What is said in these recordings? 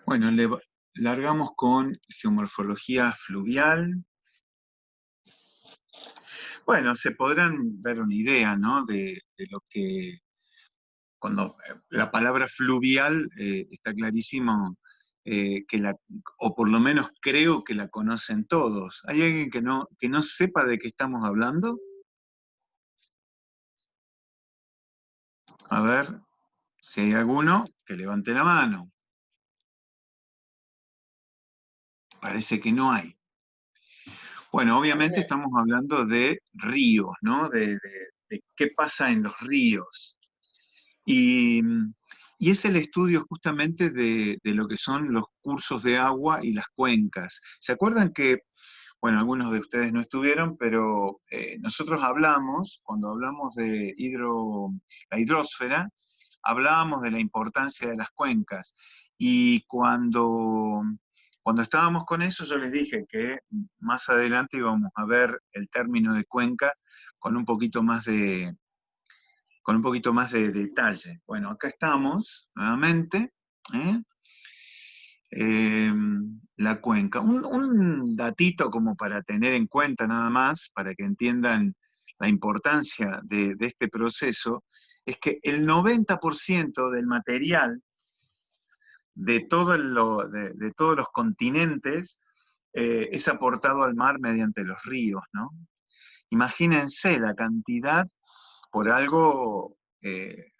Bueno, largamos con geomorfología fluvial. Bueno, se podrán dar una idea, ¿no? De lo que, cuando la palabra fluvial está clarísimo o por lo menos creo que la conocen todos. ¿Hay alguien que no sepa de qué estamos hablando? A ver, si hay alguno, que levante la mano. Parece que no hay. Bueno, obviamente estamos hablando de ríos, ¿no? De qué pasa en los ríos. Y, y es el estudio justamente de lo que son los cursos de agua y las cuencas. ¿Se acuerdan que, bueno, algunos de ustedes no estuvieron, pero nosotros hablamos, cuando hablamos de la hidrósfera, hablábamos de la importancia de las cuencas. Y cuando estábamos con eso, yo les dije que más adelante íbamos a ver el término de cuenca con un poquito más de detalle. Bueno, acá estamos nuevamente. ¿eh? Eh, la cuenca. Un datito como para tener en cuenta nada más, para que entiendan la importancia de este proceso, es que el 90% del material de todos los continentes es aportado al mar mediante los ríos, ¿no? Imagínense la cantidad. Por algo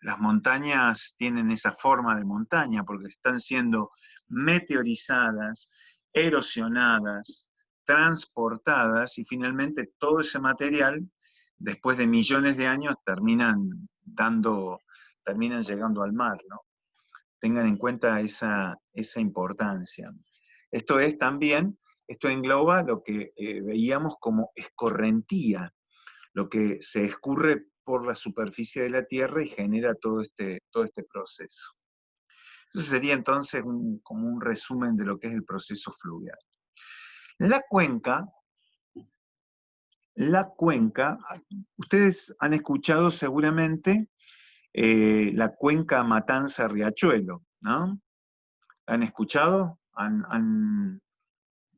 las montañas tienen esa forma de montaña, porque están siendo meteorizadas, erosionadas, transportadas, y finalmente todo ese material, después de millones de años, terminan llegando al mar, ¿no? Tengan en cuenta esa importancia. Esto es también, esto engloba lo que veíamos como escorrentía, lo que se escurre por la superficie de la Tierra y genera todo este proceso. Eso sería entonces como un resumen de lo que es el proceso fluvial. La cuenca, la cuenca, ustedes han escuchado seguramente la cuenca Matanza-Riachuelo, ¿no? ¿Han escuchado?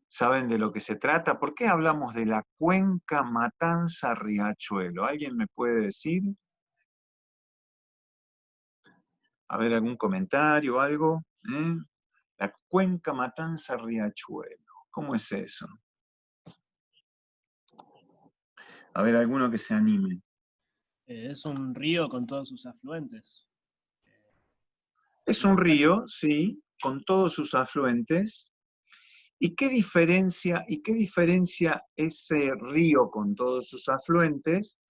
¿Saben de lo que se trata? ¿Por qué hablamos de la cuenca Matanza-Riachuelo? ¿Alguien me puede decir? A ver, algún comentario o algo. ¿Eh? La cuenca Matanza-Riachuelo. ¿Cómo es eso? A ver, alguno que se anime. Es un río con todos sus afluentes. Es un río, sí, con todos sus afluentes. ¿Y qué diferencia ese río con todos sus afluentes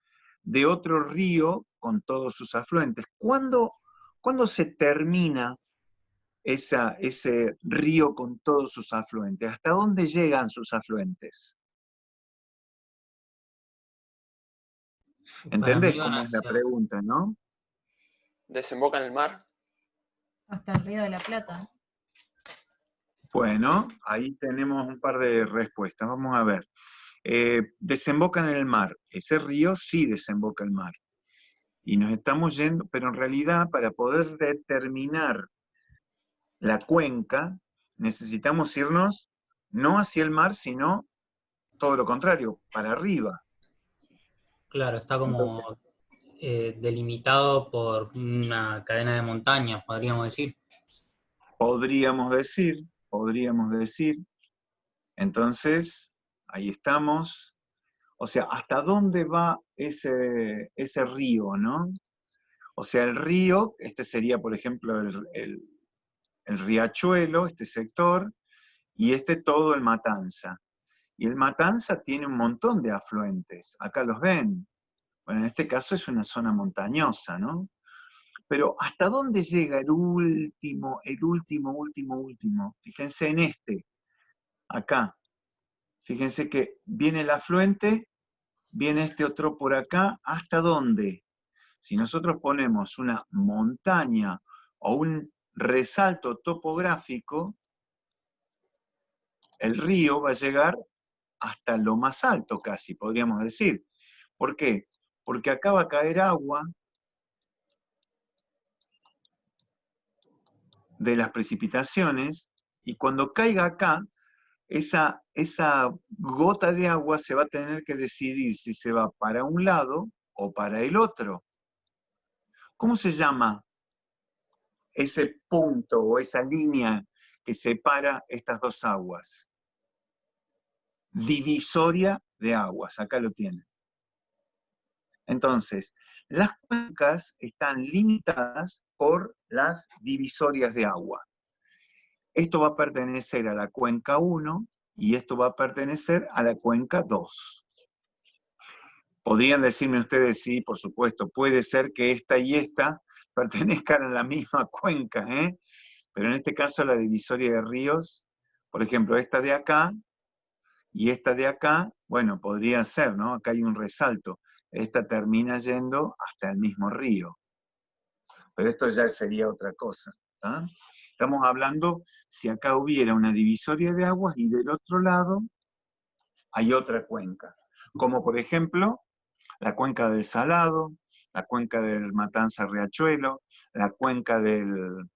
de otro río con todos sus afluentes? ¿Cuándo se termina ese río con todos sus afluentes? ¿Hasta dónde llegan sus afluentes? Para mí ¿Entendés van cómo es la hacia... pregunta, no? ¿Desemboca en el mar? Hasta el Río de la Plata. Bueno, ahí tenemos un par de respuestas. Vamos a ver. Desemboca en el mar. Ese río sí desemboca en el mar. Y nos estamos yendo, pero en realidad para poder determinar la cuenca, necesitamos irnos no hacia el mar, sino todo lo contrario, para arriba. Claro, está Entonces, como delimitado por una cadena de montañas, podríamos decir. podríamos decir, entonces, ahí estamos. O sea, ¿hasta dónde va ese río, no? O sea, el río, este sería, por ejemplo, el riachuelo, este sector, y este todo el Matanza. Y el Matanza tiene un montón de afluentes. Acá los ven. Bueno, en este caso es una zona montañosa, ¿no? Pero ¿hasta dónde llega el último? Fíjense en este, acá. Fíjense que viene el afluente, viene este otro por acá, ¿hasta dónde? Si nosotros ponemos una montaña o un resalto topográfico, el río va a llegar hasta lo más alto casi, podríamos decir. ¿Por qué? Porque acá va a caer agua de las precipitaciones Y cuando caiga acá, esa gota de agua se va a tener que decidir si se va para un lado o para el otro. ¿Cómo se llama ese punto o esa línea que separa estas dos aguas? Divisoria de aguas, acá lo tienen. Entonces, las cuencas están limitadas por las divisorias de agua. Esto va a pertenecer a la cuenca 1 y esto va a pertenecer a la cuenca 2. Podrían decirme ustedes, sí, por supuesto, puede ser que esta y esta pertenezcan a la misma cuenca, ¿eh? Pero en este caso la divisoria de ríos, por ejemplo, esta de acá y esta de acá, bueno, podría ser, ¿no? Acá hay un resalto. Esta termina yendo hasta el mismo río. Pero esto ya sería otra cosa, ¿tá? Estamos hablando si acá hubiera una divisoria de aguas y del otro lado hay otra cuenca. Como por ejemplo, la cuenca del Salado, la cuenca del Matanza-Riachuelo, la cuenca del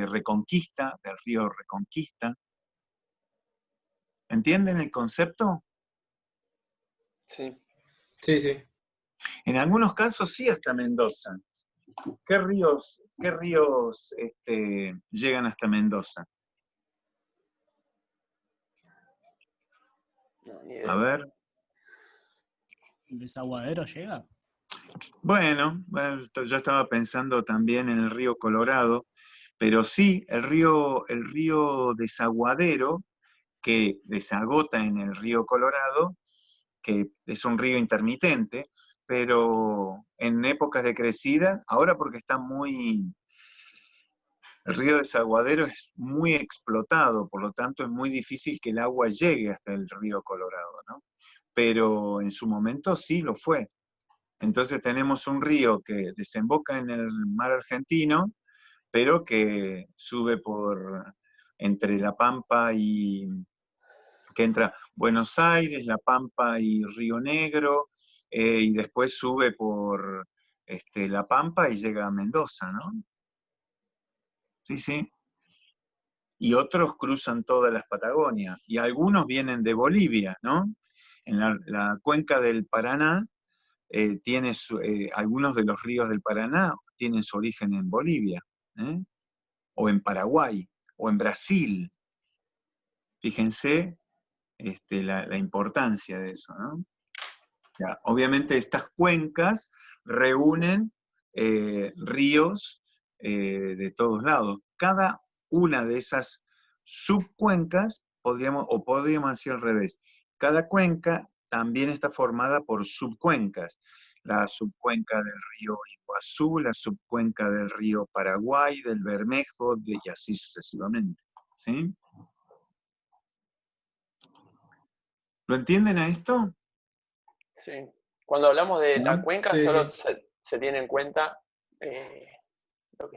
Reconquista, del río Reconquista. ¿Entienden el concepto? Sí. Sí, sí. En algunos casos sí hasta Mendoza. ¿Qué ríos llegan hasta Mendoza? No, ni idea. A ver. ¿El desaguadero llega? Bueno, yo estaba pensando también en el río Colorado, pero sí, el río Desaguadero, que desagota en el río Colorado, que es un río intermitente, pero en épocas de crecida, ahora porque está el río Desaguadero es muy explotado, por lo tanto es muy difícil que el agua llegue hasta el río Colorado, ¿no? Pero en su momento sí lo fue. Entonces tenemos un río que desemboca en el mar Argentino, pero que sube entre La Pampa que entra Buenos Aires, La Pampa y Río Negro, y después sube por La Pampa y llega a Mendoza, ¿no? Sí, sí. Y otros cruzan todas las Patagonias, y algunos vienen de Bolivia, ¿no? En la cuenca del Paraná, algunos de los ríos del Paraná tienen su origen en Bolivia, ¿eh? O en Paraguay, o en Brasil. Fíjense la importancia de eso, ¿no? Ya, obviamente estas cuencas reúnen ríos de todos lados. Cada una de esas subcuencas, podríamos decir al revés, cada cuenca también está formada por subcuencas. La subcuenca del río Iguazú, la subcuenca del río Paraguay, del Bermejo, y así sucesivamente. ¿Sí? ¿Lo entienden a esto? Sí. Cuando hablamos de la ¿No? cuenca, Sí, solo sí. se tiene en cuenta lo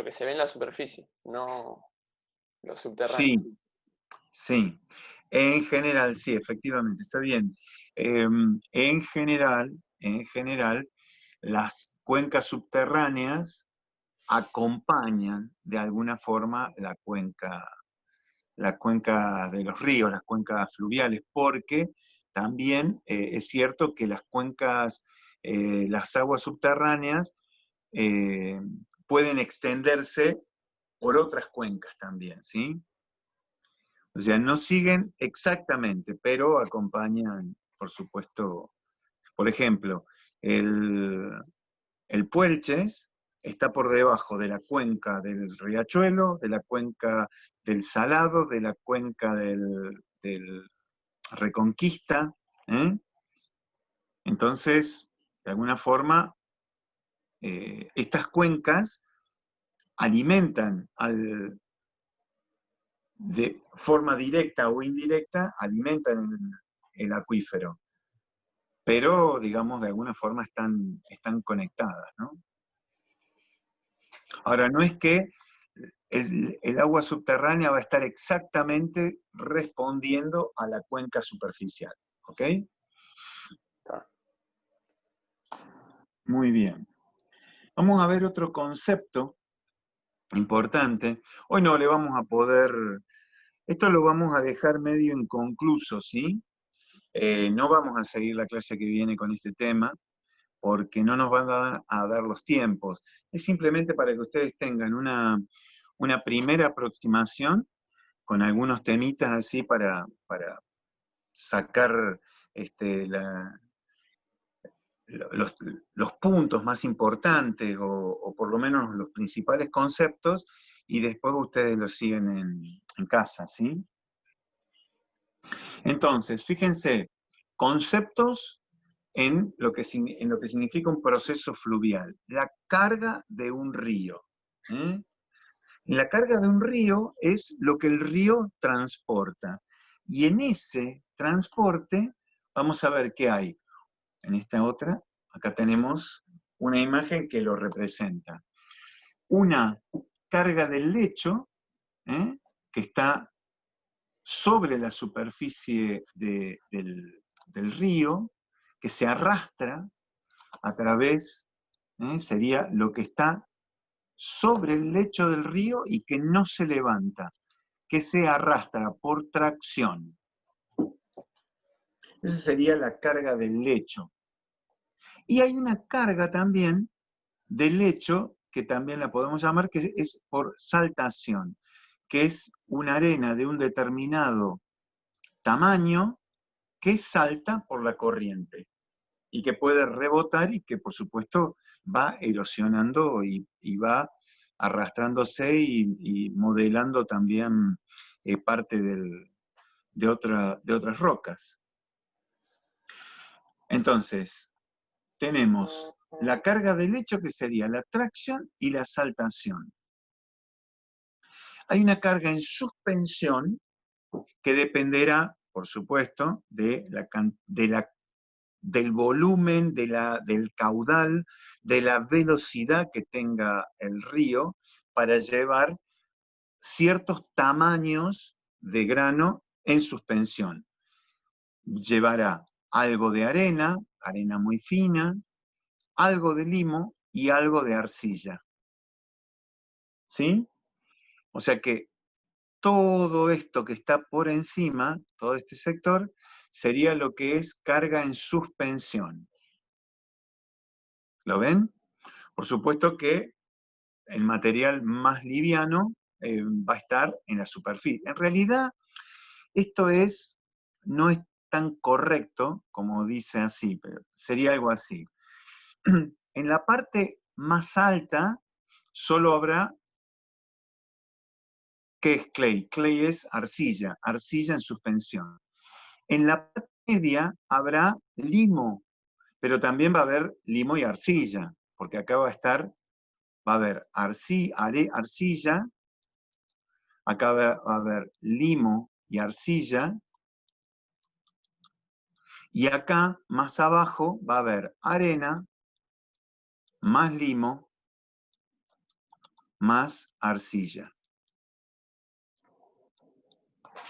que se ve en la superficie, no lo subterráneo. Sí, sí. En general, sí, efectivamente, está bien. En general, las cuencas subterráneas acompañan de alguna forma la cuenca de los ríos, las cuencas fluviales, porque también es cierto que las aguas subterráneas eh, pueden extenderse por otras cuencas también, ¿sí? O sea, no siguen exactamente, pero acompañan, por supuesto. Por ejemplo, el Puelches está por debajo de la cuenca del Riachuelo, de la cuenca del Salado, de la cuenca del Reconquista. ¿Eh? Entonces, de alguna forma, estas cuencas alimentan de forma directa o indirecta, alimentan el acuífero. Pero, digamos, de alguna forma están conectadas, ¿no? Ahora, no es que el agua subterránea va a estar exactamente respondiendo a la cuenca superficial, ¿ok? Muy bien. Vamos a ver otro concepto importante. Hoy no le vamos a poder, esto lo vamos a dejar medio inconcluso, ¿sí? No vamos a seguir la clase que viene con este tema, porque no nos van a dar los tiempos. Es simplemente para que ustedes tengan una primera aproximación con algunos temitas así para sacar los, los puntos más importantes o por lo menos los principales conceptos, y después ustedes los siguen en casa, ¿sí? Entonces, fíjense, conceptos en lo que significa un proceso fluvial. La carga de un río. ¿Eh? La carga de un río es lo que el río transporta. Y en ese transporte, vamos a ver qué hay. En esta otra, acá tenemos una imagen que lo representa. Una carga del lecho, que está sobre la superficie del río, que se arrastra a través, sería lo que está sobre el lecho del río y que no se levanta, que se arrastra por tracción. Esa sería la carga del lecho. Y hay una carga también del lecho, que también la podemos llamar, que es por saltación, que es una arena de un determinado tamaño que salta por la corriente y que puede rebotar y que por supuesto va erosionando y va arrastrándose y modelando también parte de otras rocas. Entonces, tenemos la carga del lecho, que sería la tracción y la saltación. Hay una carga en suspensión que dependerá, por supuesto, del volumen, del caudal, de la velocidad que tenga el río para llevar ciertos tamaños de grano en suspensión. Llevará algo de arena muy fina, algo de limo y algo de arcilla. ¿Sí? O sea que todo esto que está por encima, todo este sector, sería lo que es carga en suspensión. ¿Lo ven? Por supuesto que el material más liviano va a estar en la superficie. En realidad, esto no es tan correcto como dice así, pero sería algo así. En la parte más alta solo habrá, ¿qué es clay? Clay es arcilla, arcilla en suspensión. En la parte media habrá limo, pero también va a haber limo y arcilla, porque acá va a haber arcilla, acá va a haber limo y arcilla, y acá, más abajo, va a haber arena, más limo, más arcilla.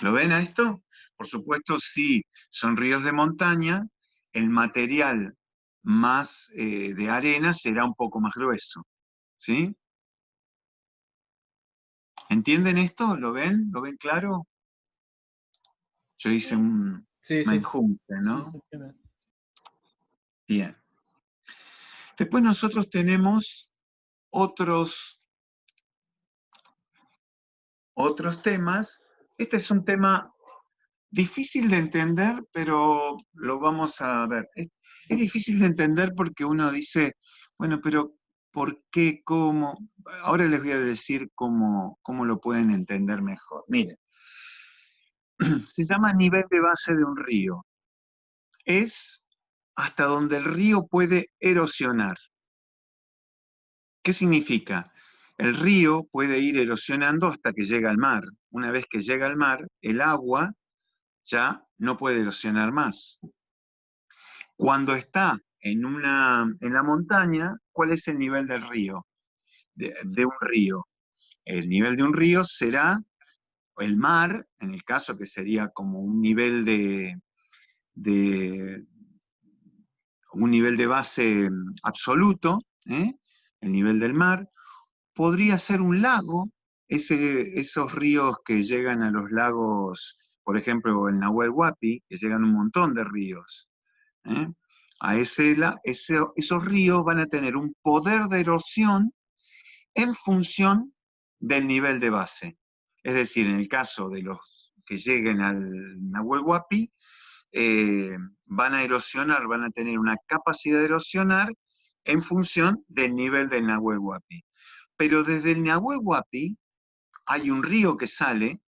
¿Lo ven a esto? Por supuesto, si son ríos de montaña, el material más de arena será un poco más grueso. ¿Sí? ¿Entienden esto? ¿Lo ven? ¿Lo ven claro? Yo hice un enjunte, ¿no? Sí, se entiende. Bien. Después nosotros tenemos otros temas. Este es un tema difícil de entender, pero lo vamos a ver. Es difícil de entender porque uno dice, bueno, pero ¿por qué? ¿Cómo? Ahora les voy a decir cómo lo pueden entender mejor. Miren, se llama nivel de base de un río. Es hasta donde el río puede erosionar. ¿Qué significa? El río puede ir erosionando hasta que llega al mar. Una vez que llega al mar, el agua ya no puede erosionar más. Cuando está en la montaña, ¿cuál es el nivel del río? De un río. El nivel de un río será el mar, en el caso que sería como un nivel de base absoluto, el nivel del mar. podría ser un lago, esos ríos que llegan a los lagos, por ejemplo, el Nahuel Huapi, que llegan un montón de ríos. ¿Eh? Esos ríos van a tener un poder de erosión en función del nivel de base. Es decir, en el caso de los que lleguen al Nahuel Huapi, van a erosionar, van a tener una capacidad de erosionar en función del nivel del Nahuel Huapi. Pero desde el Nahuel Huapi hay un río que sale,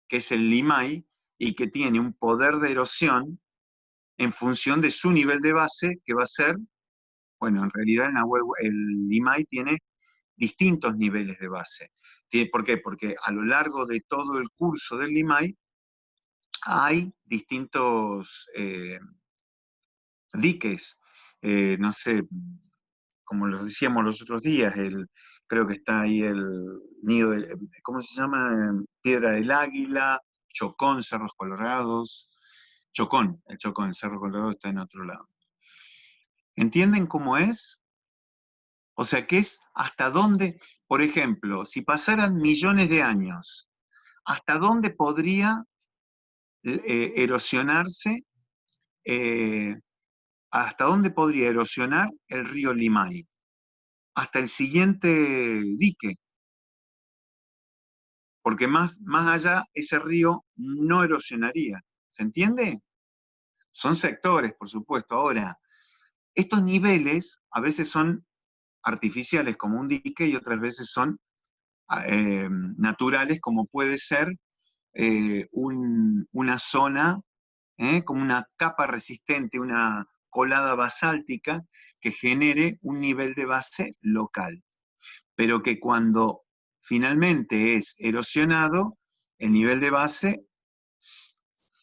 que es el Limay, y que tiene un poder de erosión en función de su nivel de base, que va a ser, bueno, en realidad el Limay tiene distintos niveles de base. ¿Por qué? Porque a lo largo de todo el curso del Limay hay distintos diques, no sé, como lo decíamos los otros días, creo que está ahí el nido, ¿cómo se llama? Piedra del Águila, Chocón, Cerros Colorados, el Chocón, el Cerro Colorado está en otro lado. ¿Entienden cómo es? O sea, que es hasta dónde, por ejemplo, si pasaran millones de años, ¿hasta dónde podría erosionarse, hasta dónde podría erosionar el río Limay? Hasta el siguiente dique, porque más allá ese río no erosionaría. ¿Se entiende? Son sectores, por supuesto. Ahora, estos niveles a veces son artificiales como un dique y otras veces son naturales como puede ser una zona como una capa resistente, una colada basáltica que genere un nivel de base local, pero que cuando finalmente es erosionado, el nivel de base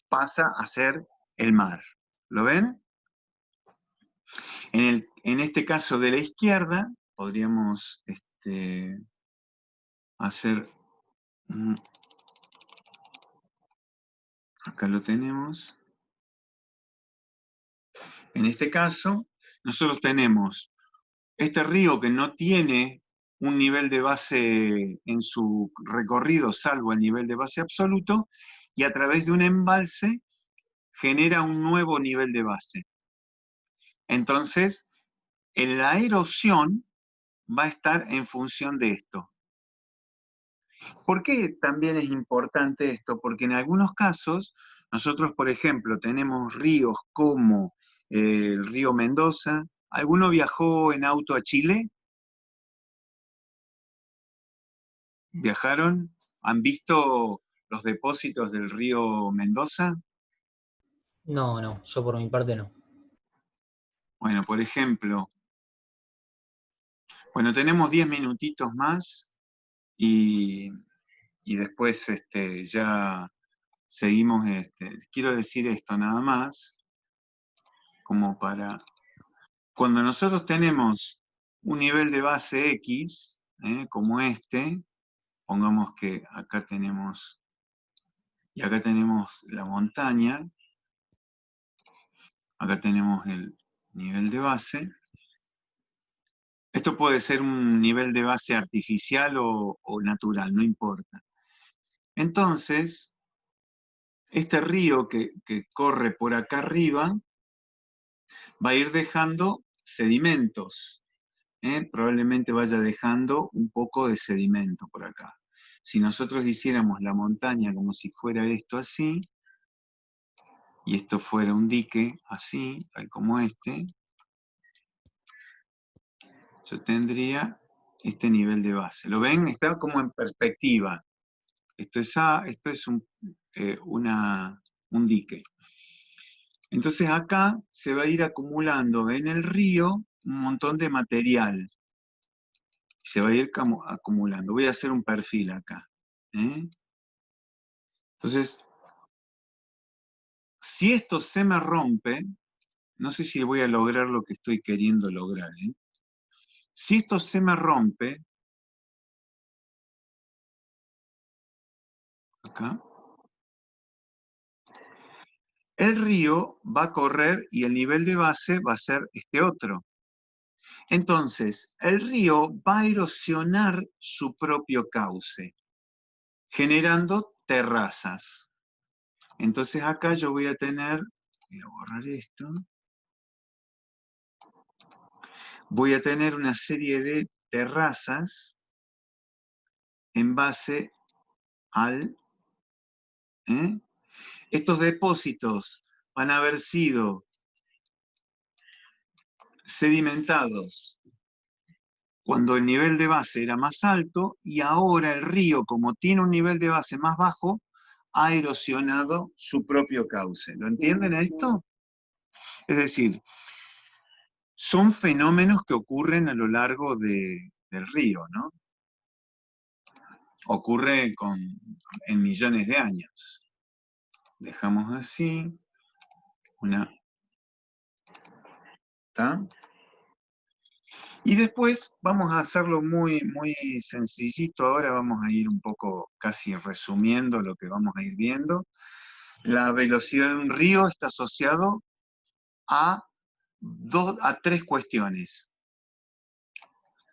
pasa a ser el mar. ¿Lo ven? En este caso de la izquierda, podríamos hacer... Acá lo tenemos. En este caso, nosotros tenemos este río que no tiene un nivel de base en su recorrido, salvo el nivel de base absoluto, y a través de un embalse genera un nuevo nivel de base. Entonces, la erosión va a estar en función de esto. ¿Por qué también es importante esto? Porque en algunos casos, nosotros, por ejemplo, tenemos ríos como el río Mendoza. ¿Alguno viajó en auto a Chile? ¿Viajaron? ¿Han visto los depósitos del río Mendoza? No, yo por mi parte no. Bueno, por ejemplo, bueno, tenemos 10 minutitos más y después ya seguimos. Quiero decir esto nada más, como para... Cuando nosotros tenemos un nivel de base X, como pongamos que acá tenemos, y acá tenemos la montaña, acá tenemos el nivel de base. Esto puede ser un nivel de base artificial o natural, no importa. Entonces, este río que corre por acá arriba va a ir dejando sedimentos. Probablemente vaya dejando un poco de sedimento por acá. Si nosotros hiciéramos la montaña como si fuera esto así, y esto fuera un dique así, tal como yo tendría este nivel de base. ¿Lo ven? Está como en perspectiva. Esto es un dique. Entonces acá se va a ir acumulando en el río un montón de material. Se va a ir acumulando. Voy a hacer un perfil acá. Entonces, si esto se me rompe, no sé si voy a lograr lo que estoy queriendo lograr. Si esto se me rompe, acá, el río va a correr y el nivel de base va a ser este otro. Entonces, el río va a erosionar su propio cauce, generando terrazas. Entonces acá yo voy a tener, voy a borrar esto, voy a tener una serie de terrazas en base al... Estos depósitos van a haber sido sedimentados cuando el nivel de base era más alto y ahora el río, como tiene un nivel de base más bajo, ha erosionado su propio cauce. ¿Lo entienden esto? Es decir, son fenómenos que ocurren a lo largo del río, ¿no? Ocurre en millones de años. Dejamos así. ¿Está? Y después vamos a hacerlo muy, muy sencillito. Ahora vamos a ir un poco casi resumiendo lo que vamos a ir viendo. La velocidad de un río está asociado a tres cuestiones.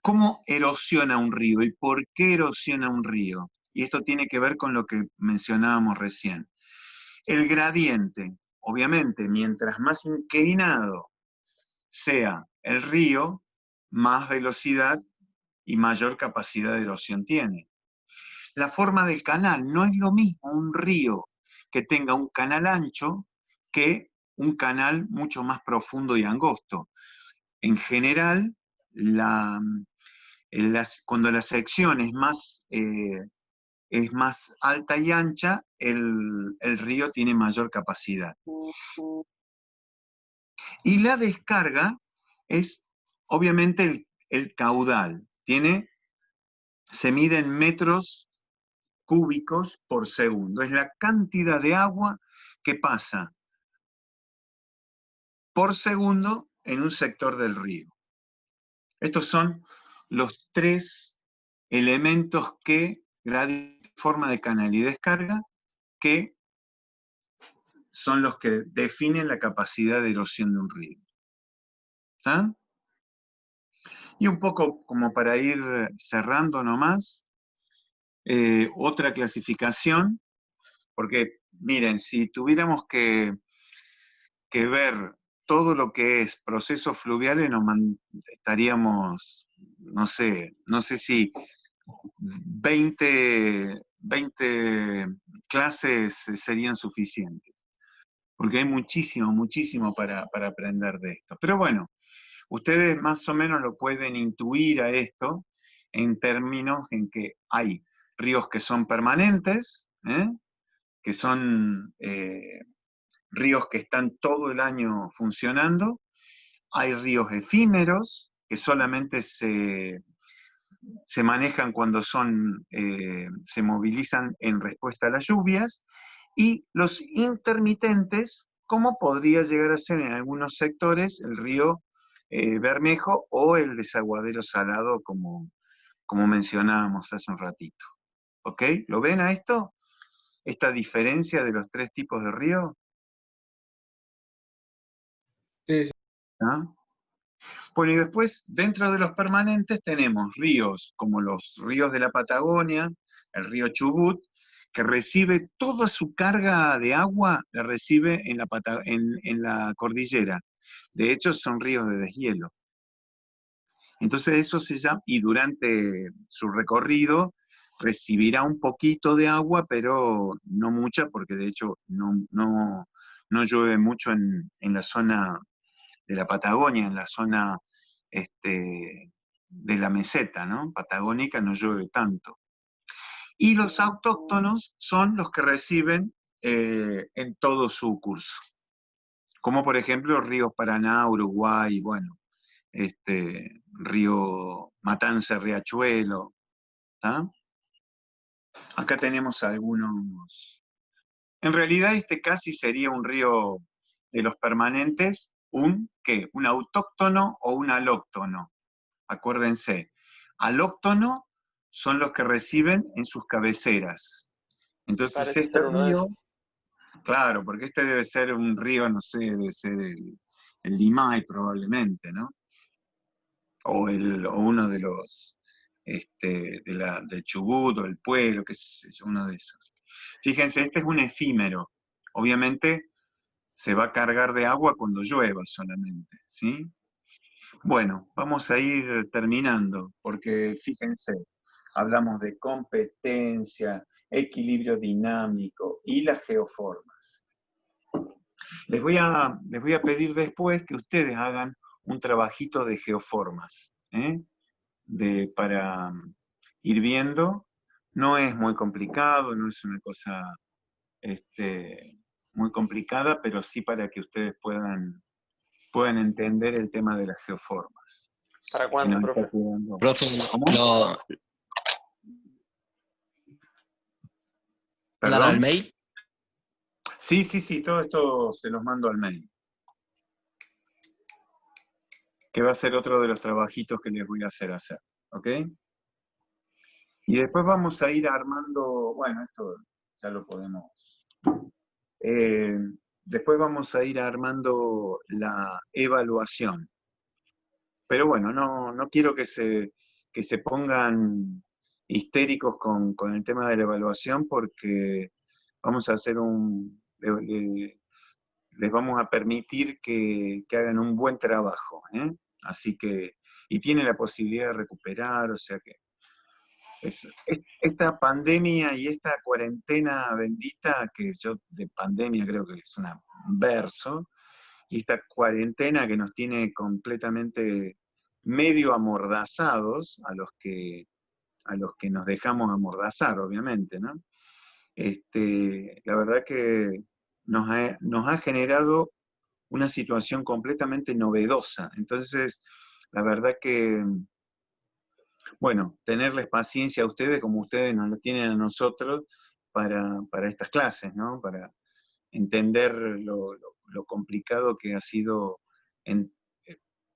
¿Cómo erosiona un río y por qué erosiona un río? Y esto tiene que ver con lo que mencionábamos recién. El gradiente, obviamente, mientras más inclinado sea el río, más velocidad y mayor capacidad de erosión tiene. La forma del canal, no es lo mismo un río que tenga un canal ancho que un canal mucho más profundo y angosto. En general, cuando la sección es más alta y ancha, el río tiene mayor capacidad. Y la descarga es, obviamente, el caudal. Se mide en metros cúbicos por segundo. Es la cantidad de agua que pasa por segundo en un sector del río. Estos son los tres elementos forma de canal y descarga, que son los que definen la capacidad de erosión de un río. ¿Está? Y un poco como para ir cerrando nomás, otra clasificación, porque miren, si tuviéramos que ver todo lo que es procesos fluviales, estaríamos, no sé si 20 clases serían suficientes, porque hay muchísimo, muchísimo para aprender de esto. Pero bueno, ustedes más o menos lo pueden intuir a esto en términos en que hay ríos que son permanentes, que son ríos que están todo el año funcionando, hay ríos efímeros que solamente se manejan cuando se movilizan en respuesta a las lluvias, y los intermitentes, como podría llegar a ser en algunos sectores el río Bermejo o el desaguadero Salado, como mencionábamos hace un ratito. ¿Ok? ¿Lo ven a esto? Esta diferencia de los tres tipos de río. Sí. ¿Ah? Bueno, y después, dentro de los permanentes, tenemos ríos como los ríos de la Patagonia, el río Chubut, que recibe toda su carga de agua, la recibe en la cordillera. De hecho, son ríos de deshielo. Entonces eso se llama, y durante su recorrido recibirá un poquito de agua, pero no mucha, porque de hecho no llueve mucho en la zona de la Patagonia, en la zona de la meseta, ¿no? Patagónica no llueve tanto. Y los autóctonos son los que reciben en todo su curso. Como por ejemplo ríos Paraná, Uruguay, bueno, río Matanza, Riachuelo. ¿Tá? Acá tenemos algunos. En realidad este casi sería un río de los permanentes, un autóctono o un alóctono. Acuérdense, alóctono son los que reciben en sus cabeceras. Entonces Parece este ser uno de río, esos. claro, porque este debe ser un río, no sé, debe ser el Limay probablemente, ¿no? o uno de los, del Chubut o el Pueblo, qué sé yo, uno de esos. Fíjense, este es un efímero. Obviamente se va a cargar de agua cuando llueva solamente, ¿sí? Bueno, vamos a ir terminando, porque fíjense, hablamos de competencia, equilibrio dinámico y las geoformas. Les voy a pedir después que ustedes hagan un trabajito de geoformas, para ir viendo. No es muy complicado, no es una cosa muy complicada, pero sí para que ustedes puedan entender el tema de las geoformas. ¿Para Que cuándo, nos está profe? quedando. Profe, ¿Cómo? ¿Mandan al ¿Perdón? mail? Sí, todo esto se los mando al mail. Que va a ser otro de los trabajitos que les voy a hacer, ¿ok? Y después vamos a ir armando, bueno, esto ya lo podemos. Después vamos a ir armando la evaluación. Pero bueno, no quiero que se pongan histéricos con el tema de la evaluación, porque vamos a hacer les vamos a permitir que hagan un buen trabajo, ¿eh? Así que, y tienen la posibilidad de recuperar, o sea que esta pandemia y esta cuarentena bendita, que yo de pandemia creo que es un verso, y esta cuarentena que nos tiene completamente medio amordazados, a los que nos dejamos amordazar, obviamente, ¿no? La verdad que nos ha generado una situación completamente novedosa. Entonces, la verdad que, bueno, tenerles paciencia a ustedes como ustedes nos la tienen a nosotros para estas clases, ¿no? Para entender lo complicado que ha sido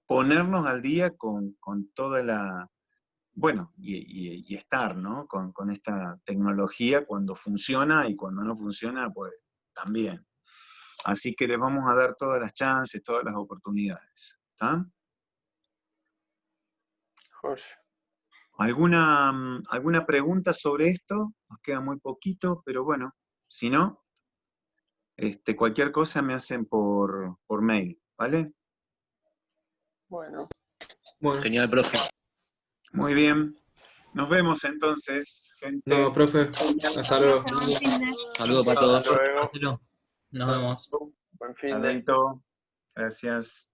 ponernos al día con toda la, bueno, y estar, ¿no? Con esta tecnología cuando funciona, y cuando no funciona, pues también. Así que les vamos a dar todas las chances, todas las oportunidades. ¿Está? Joya. ¿Alguna pregunta sobre esto? Nos queda muy poquito, pero bueno, si no, cualquier cosa me hacen por mail, ¿vale? Bueno, Bueno, Genial, profe. Muy bien. Nos vemos entonces, gente. no, profe, hasta luego. Buen fin de- Saludos para hasta todos. luego. Marcelo, nos vemos. Buen fin de. Saludito. Gracias.